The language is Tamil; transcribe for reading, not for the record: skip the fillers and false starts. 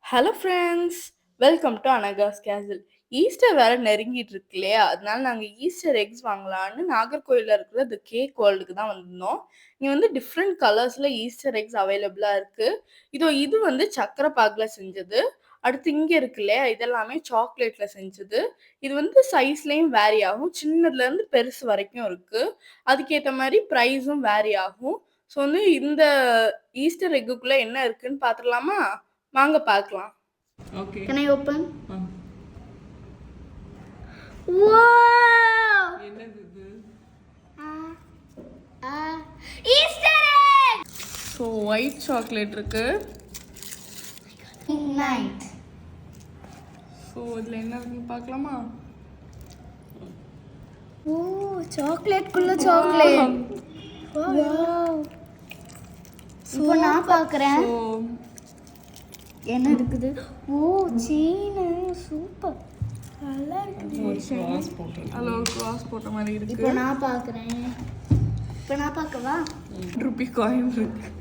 ஹலோ ஃப்ரெண்ட்ஸ், வெல்கம் டு அனகாஸ் கேசல். ஈஸ்டர் வேற நெருங்கிட்டு இருக்கு இல்லையா? அதனால நாங்கள் ஈஸ்டர் எக்ஸ் வாங்கலான்னு நாகர்கோயிலில் இருக்கிற தி கேக் வேர்ல்டுக்கு தான் வந்திருந்தோம். இங்கே வந்து டிஃப்ரெண்ட் கலர்ஸில் ஈஸ்டர் எக்ஸ் அவைலபிளாக இருக்குது. இது வந்து சக்கரை பாகில் செஞ்சது. அடுத்து இங்கே இருக்கு இல்லையா, இதெல்லாமே சாக்லேட்டில் செஞ்சது. இது வந்து சைஸ்லேயும் வேரி ஆகும், சின்னதுலேருந்து பெருசு வரைக்கும் இருக்குது. அதுக்கேற்ற மாதிரி ப்ரைஸும் வேரி ஆகும். ஸோ வந்து இந்த ஈஸ்டர் எக்குக்குள்ளே என்ன இருக்குன்னு பார்த்துடலாமா? வாங்க பார்க்கலாம். Okay. Can I open? Wow! என்னது இது? Easter egg! So white chocolate இருக்கு. Night. ஸோ இதில் என்ன இருக்குன்னு பார்க்கலாமா? ஓ சாக்லேட் குள்ள சாக்லேட். வாவ். இப்போ நான் பார்க்கறேன். ஸோ என்ன இருக்குது? ஓ சீனு சூப்பர். நல்லா இருக்குது. cross போட்டிருக்கு. அதில் ஒரு கிராஸ் போட்ட மாதிரி இப்போ இருக்கு. நான் பார்க்கறேன். இப்போ நான் பார்க்கவா? ரூபி காயின் இருக்கு.